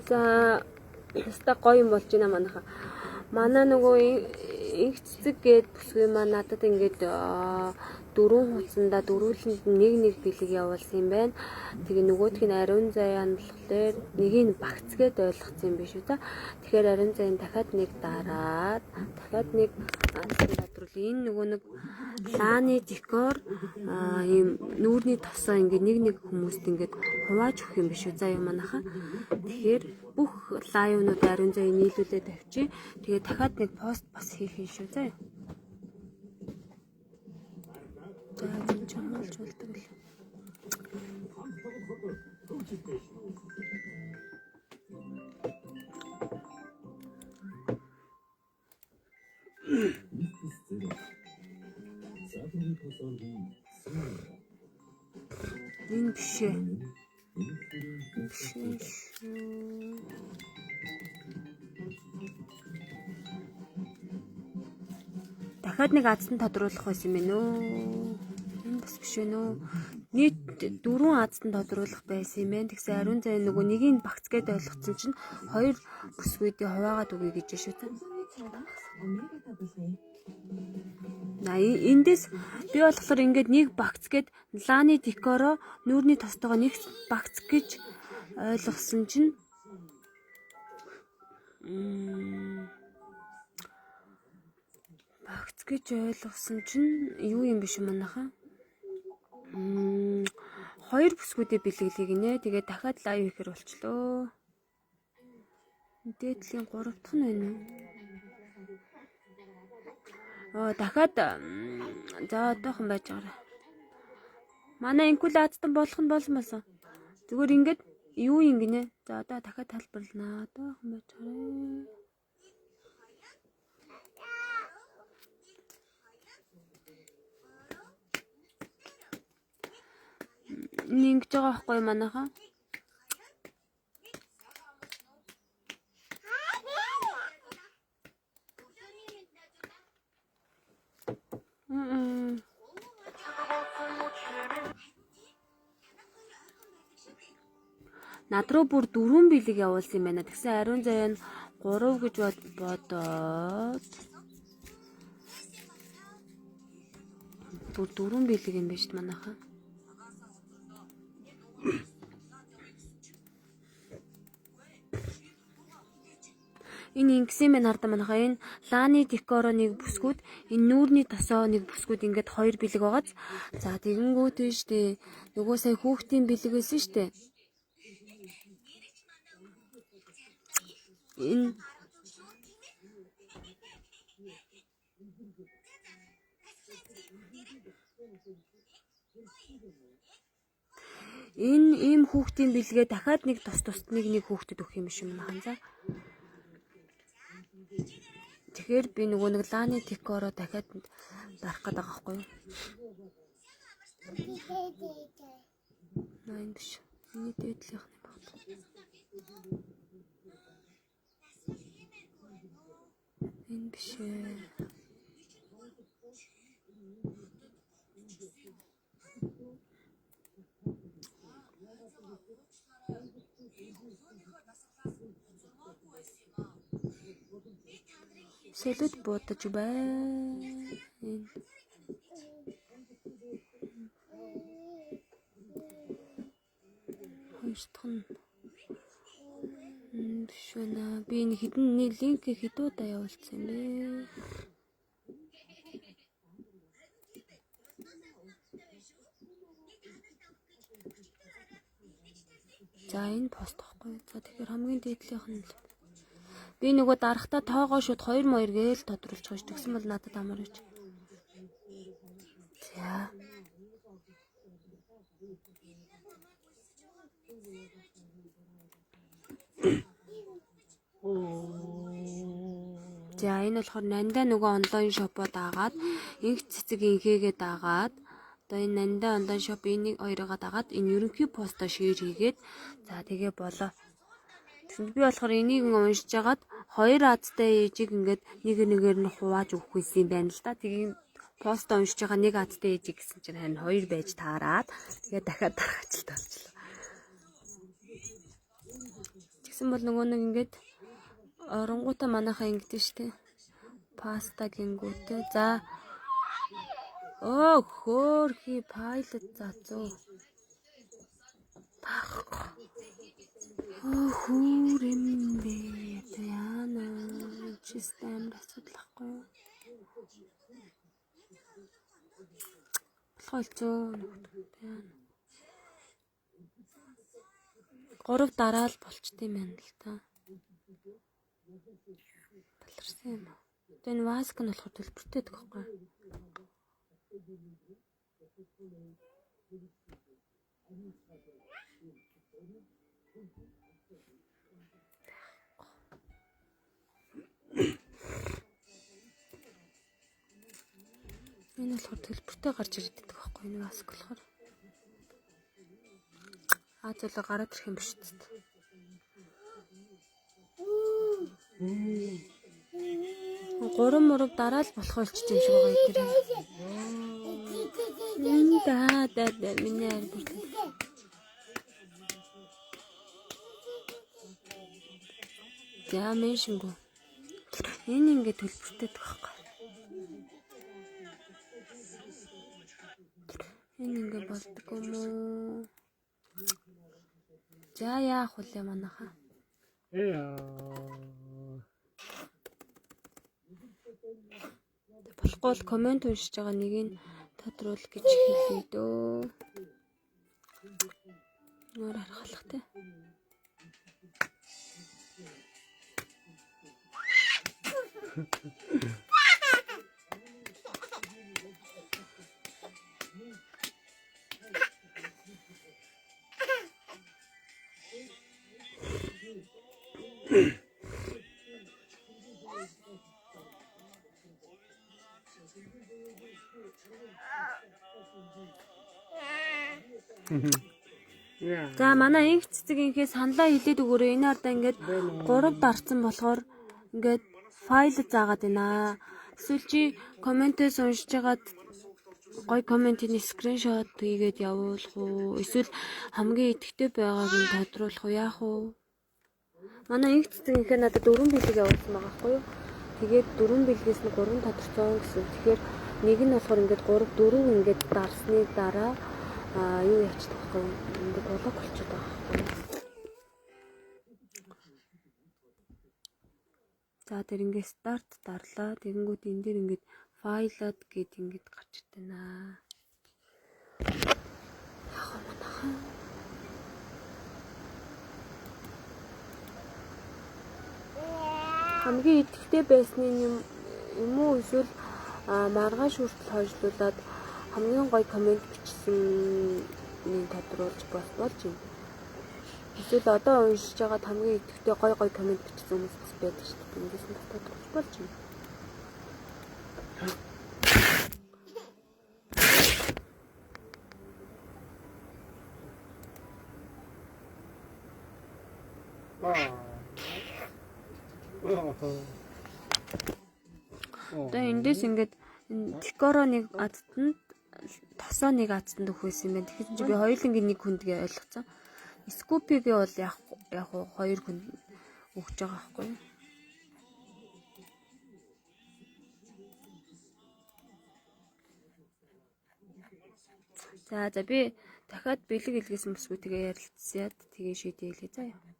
За яста гоё юм болж байна манайха. Манай нөгөө инх цэцэг гээд бүсгүй маань надад ингээд дөрвөн хуцанда дөрвөлөнд нэг бэлэг явуулсан юм байна. Тэгээ нөгөөх нь ариун заяа нь болохоор нэгийг багцгээд ойлгоцсон юм биш үү та. Тэгэхээр ариун заяа дахиад нэг дараад дахиад нэг дадрал энэ нөгөө нэг лааны декор ийм нүүрний тосоо ингээд нэг хүмүүст ингээд хувааж өгөх юм биш үү заяа манайха. Тэгэхээр бүх лайвнууд ариун заяа нийлүүлээд тавьчих. Тэгээ дахиад нэг пост бас хийх юм шүү заяа. За энэ ч хамгаалж болдог л. Энэ биш ээ. Дахиад нэг аздан тодруулах байсан юм байна уу? Энэ бас биш вэ нөө. Нийт 4 аздан тодруулах байсан юм байна. Тэгсэн ариун заяа нөгөө нэгийг багцгээд ойлгоцсон чинь 2 бүсгүйдээ хуваагаад өгье гэж шүү дээ. Эндээс би болохоор ингээд нэг багцгээд лааны декоро нүүрний тостойгоо нэг багц гэж ойлгосон чинь багц гэж ойлгосон чинь юу юм биш манайха. 2 бүсгүүдээ бэлгэлээ гинэ. Тэгээ дахиад лайв хийхэр болчлоо. Дээдлийн 3 дахь нь байна уу? Дахиад за одоохон байж байгаа. Манай инкулацтан болох нь болмосон. Зүгээр ингээд юу юм гинэ. За одоо дахиад тайлбарлана. Одоохон байж байгаа. Ингэж байгаа байхгүй манайха. Над руу бүр 4 бэлэг явуулсан юм байна. Тэгсэн ариун заяа нь 3 гэж бодоод бүр 4 бэлэг юм байна шүү дээ манайха. Энэ ингэсэн мэн хардаа манайха энэ лааны декоро нэг бүсгүүд энэ нүүрний тосоо нэг бүсгүүд ингээд 2 бэлэг байгааз. За тэгэнгүүт нь штэ нөгөө сая хүүхдийн бэлэг байсан штэ. Энэ ийм хүүхдийн бэлгээ дахиад нэг тусад нэг хүүхдэд өгөх юм шиг байна ханзаа. Тэгэхээр би нөгөө нэг лааны декоро дахиад дарах гэдэг байгаа байхгүй юу? Найн биш. Миний дээдлийнх нь баг. Энэ биш ээ. Сэлүүд бодож байна. Хоёртхон бишвэна би энэ хідэн линк хідүүдээ явуулсан юм бэ. За энэ пост байхгүй. За тэгэхээр хамгийн дээдлийнх нь би нөгөө дарахтаа тоогоо шууд 2 гээл тодруулж байгаа ш. Тэгсэн бол надад амар гэж. За. За энэ болохоор нандаа нөгөө онлайн шопоо дагаад инх цэцэг инхээгээ дагаад одоо энэ нандаа онлайн шоп энийг хоёроо дагаад энэ ерөнхий постоо шеэр хийгээд за тэгээ болоо. Би болохоор энийг уншиж агаад 2 азтай ээжийг ингээд нэгээр нь хувааж өгөх байсан юм байна л да. Тэгээ пост уншиж байгаа нэг азтай ээжийг гэсэн чинь харин 2 байж таараад тэгээ дахиад дараачлаа болчихлоо. Тэгсэн бол нөгөө нэг ингээд оронгуудаа манайхаа ингэдэж штэ. Паста гингүүтэй. За. Оо хөөрхи пайлот зацуу. Оо хүүрэмбэ. Яна чистэмэр асуудлахгүй юу? Болохгүй зөө. 3 дараа л болчтой юм байна л та. Баларсан юм аа. Энэ васк нь болохоор төлбөртэй гэхгүй. Энэ болохоор төлбөртэй гарч ирээд байдаг байхгүй энэ васк болохоор. Зөвлө гараад ирэх юм биш үү? 3 мөрөв дараа л болох болчих юм шиг байгаа юм. Да миний хайр бүртээ. За мен шингүү. Энэ ингээд төлбөртэй байхгүй. Энэ ингээд болдго юм уу? За яах вэ манайха? Болохгүй бол комент уншиж байгаа нэгийг тодруулах гэж хэлээ дөө. Нөр харахлах те. За манай инх цэцгийнхээ саналаа хэлээд өгөөрэй. Энэ ардаа ингээд 3 дарцсан болохоор ингээд файл заагаад байна. Эсвэл чи комментээс уншиж хагаад гой комментийн скриншот хийгээд явуулах уу? Эсвэл хамгийн идэвхтэй байгааг нь тодруулах уу? Яах вэ? Манай инх цэцгийнхээ надад 4 бэлэг явуулсан байгаа байхгүй юу? Тэгээд 4 бэлгээс нь 3 тодорцсон гэсэн. Тэгэхээр нэг нь болохоор ингээд 3 4 ингээд дарсны дараа юу явчихдаг байхгүй юу? Ингээд блок болчиход байгаа байхгүй юу? За тэр ингээд старт дарлаа. Тэгэнгүүт энэ дэр ингээд файлаад гэд ингээд гарч ирдэнэ. Яг манайхан хамгийн идэвхтэй байсны юм уу эсвэл маргааш хүртэл хойшлуулад хамгийн гоё комент бичсэн нэг тодруулж болж юм. Эсвэл одоо уншиж байгаа хамгийн идэвхтэй гоё комент бичсэн хүмүүс бас байдаг шүү дээ. Ингээс нь тодруулж болж юм. Тэгээ эндээс ингээд декоро нэг адтанд тосоо нэг адтанд өгөхөөс юм байна. Тэгэхээр чи би хоёулангийн нэг хүндгээ ойлгоцсон. Скупигээ бол яг 2 хүнд өгч байгаа байхгүй юу? За би дахиад бэлэг илгээсэн бүсгүй тэгээ ярилцсаад тэгээ шийдээ хэлье заа.